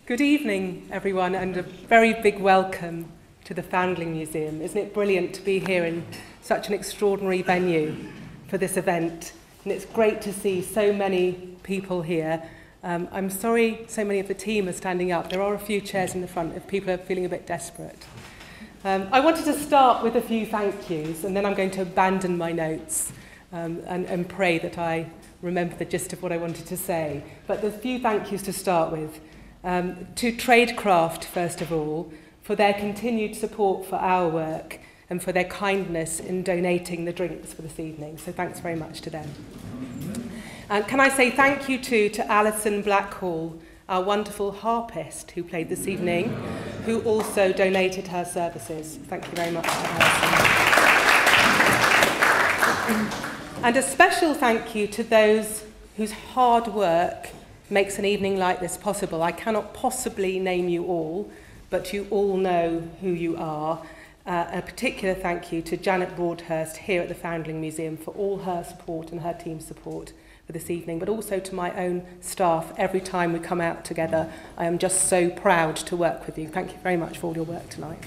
Good evening, everyone, and a very big welcome to the Foundling Museum. Isn't it brilliant to be here in such an extraordinary venue for this event? And it's great to see so many people here. I'm sorry so many of the team are standing up. There are a few chairs in the front if people are feeling a bit desperate. I wanted to start with a few thank yous, and then I'm going to abandon my notes and pray that I remember the gist of what I wanted to say. But there's a few thank yous to start with. To Tradecraft, first of all, for their continued support for our work and for their kindness in donating the drinks for this evening. So thanks very much to them. And can I say thank you to Alison Blackhall, our wonderful harpist who played this evening, who also donated her services. Thank you very much to Alison. And a special thank you to those whose hard work makes an evening like this possible. I cannot possibly name you all, but you all know who you are. A particular thank you to Janet Broadhurst here at the Foundling Museum for all her support and her team's support for this evening, but also to my own staff. Every time we come out together, I am just so proud to work with you. Thank you very much for all your work tonight.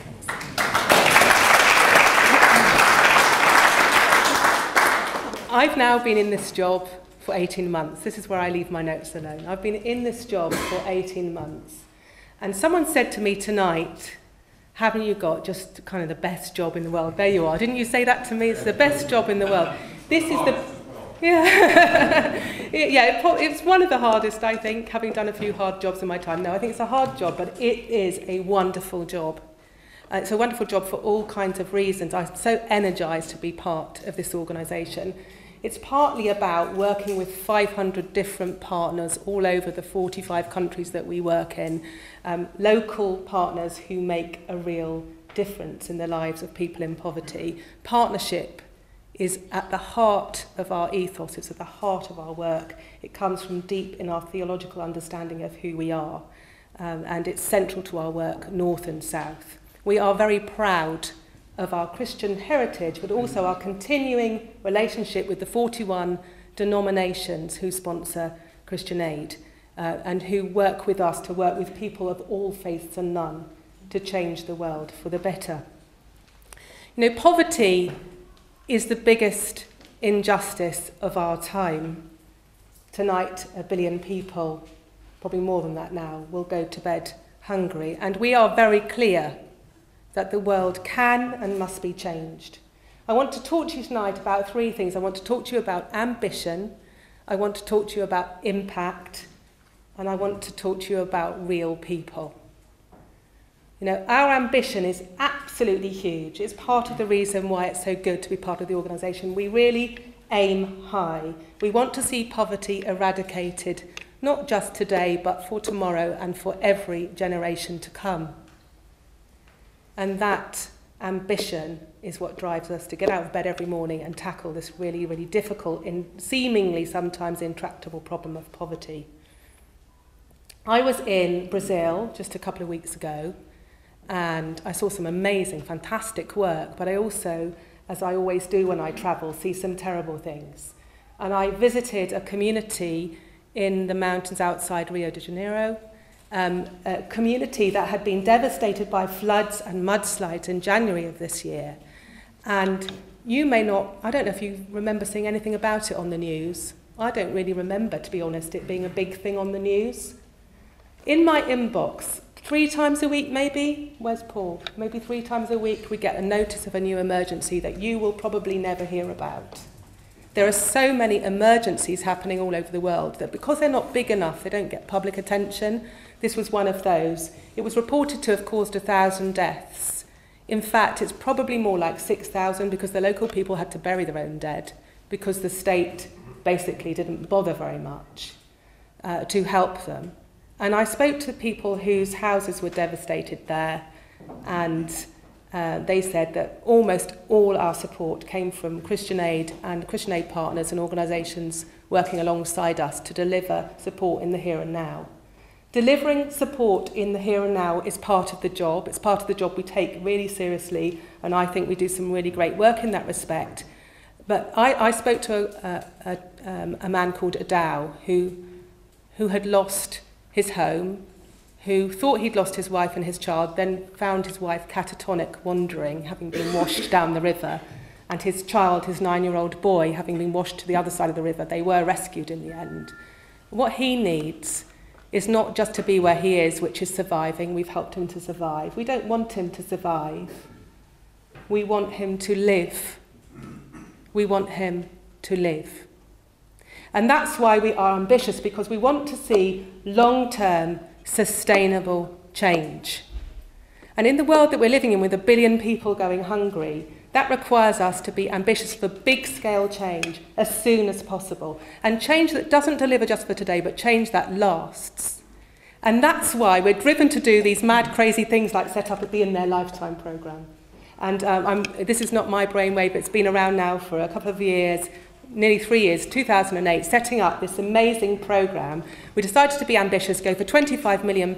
I've now been in this job for 18 months. This is where I leave my notes alone. I've been in this job for 18 months. And someone said to me tonight, haven't you got just kind of the best job in the world? There you are. Didn't you say that to me? It's the best job in the world. This is the... Yeah, it's one of the hardest, I think, having done a few hard jobs in my time. No, I think it's a hard job, but it is a wonderful job. It's a wonderful job for all kinds of reasons. I'm so energised to be part of this organisation. It's partly about working with 500 different partners all over the 45 countries that we work in, local partners who make a real difference in the lives of people in poverty. Partnership is at the heart of our ethos, it's at the heart of our work. It comes from deep in our theological understanding of who we are, and it's central to our work, north and south. We are very proud of our Christian heritage, but also our continuing relationship with the 41 denominations who sponsor Christian aid and who work with us to work with people of all faiths and none to change the world for the better. You know, poverty is the biggest injustice of our time. Tonight, 1 billion people, probably more than that now, will go to bed hungry, and we are very clear that the world can and must be changed. I want to talk to you tonight about three things. I want to talk to you about ambition, I want to talk to you about impact, and I want to talk to you about real people. You know, our ambition is absolutely huge. It's part of the reason why it's so good to be part of the organisation. We really aim high. We want to see poverty eradicated, not just today, but for tomorrow and for every generation to come. And that ambition is what drives us to get out of bed every morning and tackle this really, really difficult and seemingly sometimes intractable problem of poverty. I was in Brazil just a couple of weeks ago, and I saw some amazing, fantastic work, but I also, as I always do when I travel, see some terrible things. And I visited a community in the mountains outside Rio de Janeiro, a community that had been devastated by floods and mudslides in January of this year. And you may not, I don't know if you remember seeing anything about it on the news. I don't really remember, to be honest, it being a big thing on the news. In my inbox, 3 times a week maybe, where's Paul? Maybe 3 times a week we get a notice of a new emergency that you will probably never hear about. There are so many emergencies happening all over the world that because they're not big enough, they don't get public attention. This was one of those. It was reported to have caused 1,000 deaths. In fact, it's probably more like 6,000 because the local people had to bury their own dead because the state basically didn't bother very much to help them. And I spoke to people whose houses were devastated there, and they said that almost all our support came from Christian aid and Christian aid partners and organisations working alongside us to deliver support in the here and now. Delivering support in the here and now is part of the job. It's part of the job we take really seriously, and I think we do some really great work in that respect. But I spoke to a man called Adao who had lost his home, who thought he'd lost his wife and his child, then found his wife catatonic, wandering, having been washed down the river, and his child, his 9-year-old boy, having been washed to the other side of the river. They were rescued in the end. What he needs is not just to be where he is, which is surviving. We've helped him to survive. We don't want him to survive. We want him to live. We want him to live. And that's why we are ambitious, because we want to see long-term, sustainable change. And in the world that we're living in, with 1 billion people going hungry, that requires us to be ambitious for big-scale change as soon as possible. And change that doesn't deliver just for today, but change that lasts. And that's why we're driven to do these mad, crazy things like set up the In Their Lifetime programme. And this is not my brainwave, it's been around now for a couple of years, nearly 3 years, 2008, setting up this amazing programme. We decided to be ambitious, go for £25 million,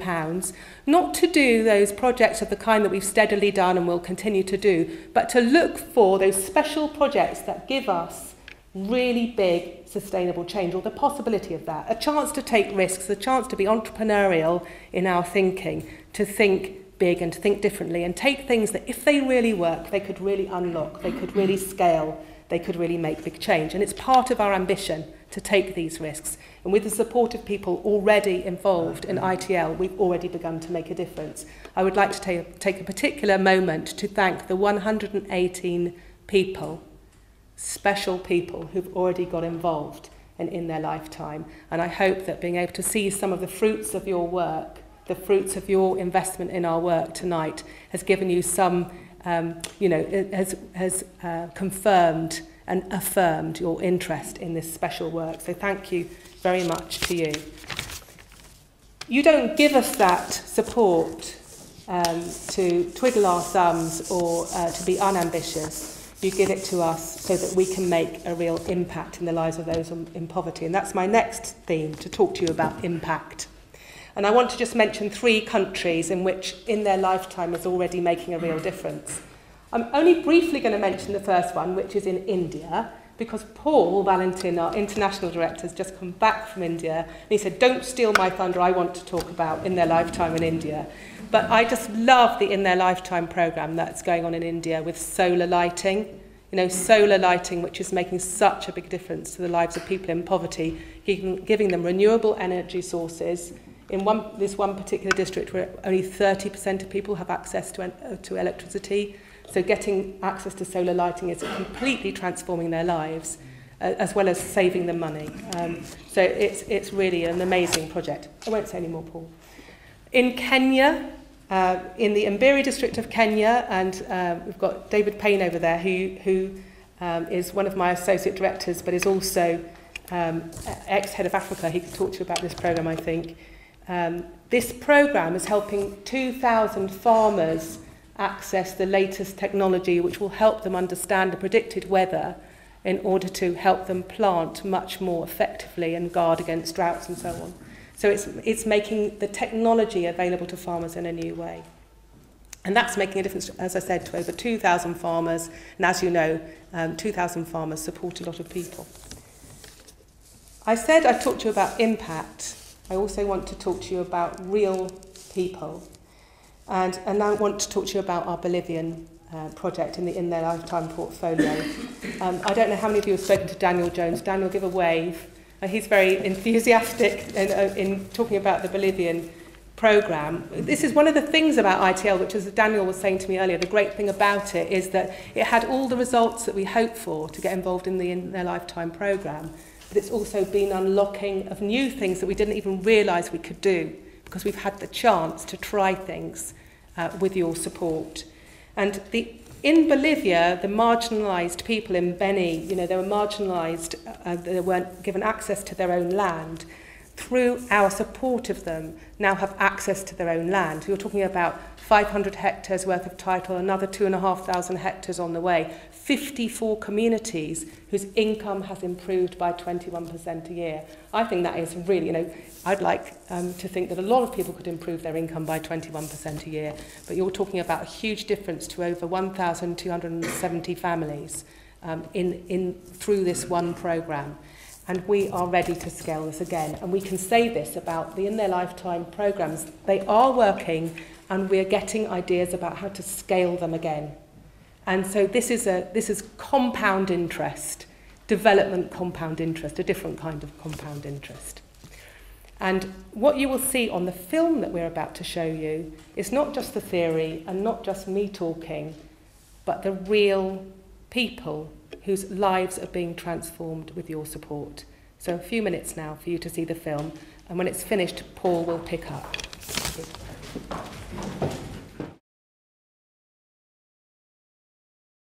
not to do those projects of the kind that we've steadily done and will continue to do, but to look for those special projects that give us really big sustainable change, or the possibility of that, a chance to take risks, a chance to be entrepreneurial in our thinking, to think big and to think differently, and take things that if they really work, they could really unlock, they could really scale, they could really make big change. And it's part of our ambition to take these risks. And with the support of people already involved in ITL, we've already begun to make a difference. I would like to take a particular moment to thank the 118 people, special people, who've already got involved in their lifetime. And I hope that being able to see some of the fruits of your work, the fruits of your investment in our work tonight, has given you some, has confirmed and affirmed your interest in this special work. So thank you very much to you. You don't give us that support to twiddle our thumbs or to be unambitious. You give it to us so that we can make a real impact in the lives of those in poverty. And that's my next theme, to talk to you about impact. And I want to just mention 3 countries in which In Their Lifetime is already making a real difference. I'm only briefly going to mention the first one, which is in India, because Paul Valentin, our international director, has just come back from India, and he said, don't steal my thunder, I want to talk about In Their Lifetime in India. But I just love the In Their Lifetime programme that's going on in India with solar lighting. You know, solar lighting, which is making such a big difference to the lives of people in poverty, giving them renewable energy sources. In this one particular district where only 30% of people have access to electricity, so getting access to solar lighting is completely transforming their lives, as well as saving them money. So it's really an amazing project. I won't say any more, Paul. In Kenya, in the Mbiri district of Kenya, and we've got David Payne over there, who is one of my associate directors, but is also ex-head of Africa. He could talk to you about this programme, I think. This programme is helping 2,000 farmers access the latest technology, which will help them understand the predicted weather in order to help them plant much more effectively and guard against droughts and so on. So it's making the technology available to farmers in a new way. And that's making a difference, as I said, to over 2,000 farmers. And as you know, 2,000 farmers support a lot of people. I said I'd talk to you about impact. I also want to talk to you about real people. And now I want to talk to you about our Bolivian project in their lifetime portfolio. I don't know how many of you have spoken to Daniel Jones. Daniel, give a wave. He's very enthusiastic in talking about the Bolivian programme. This is one of the things about ITL, which, as Daniel was saying to me earlier, the great thing about it is that it had all the results that we hoped for to get involved in their lifetime programme. But it's also been unlocking of new things that we didn't even realise we could do, because we've had the chance to try things with your support. And in Bolivia, the marginalised people in Beni, they were marginalised, they weren't given access to their own land. Through our support of them, now have access to their own land. You're talking about 500 hectares worth of title, another 2,500 hectares on the way, 54 communities whose income has improved by 21% a year. I think that is really, I'd like to think that a lot of people could improve their income by 21% a year, but you're talking about a huge difference to over 1,270 families through this one programme. And we are ready to scale this again. And we can say this about the In Their Lifetime programmes. They are working, and we're getting ideas about how to scale them again. And so this is compound interest, development compound interest, a different kind of compound interest. And what you will see on the film that we're about to show you is not just the theory and not just me talking, but the real people whose lives are being transformed with your support. So a few minutes now for you to see the film, and when it's finished, Paul will pick up.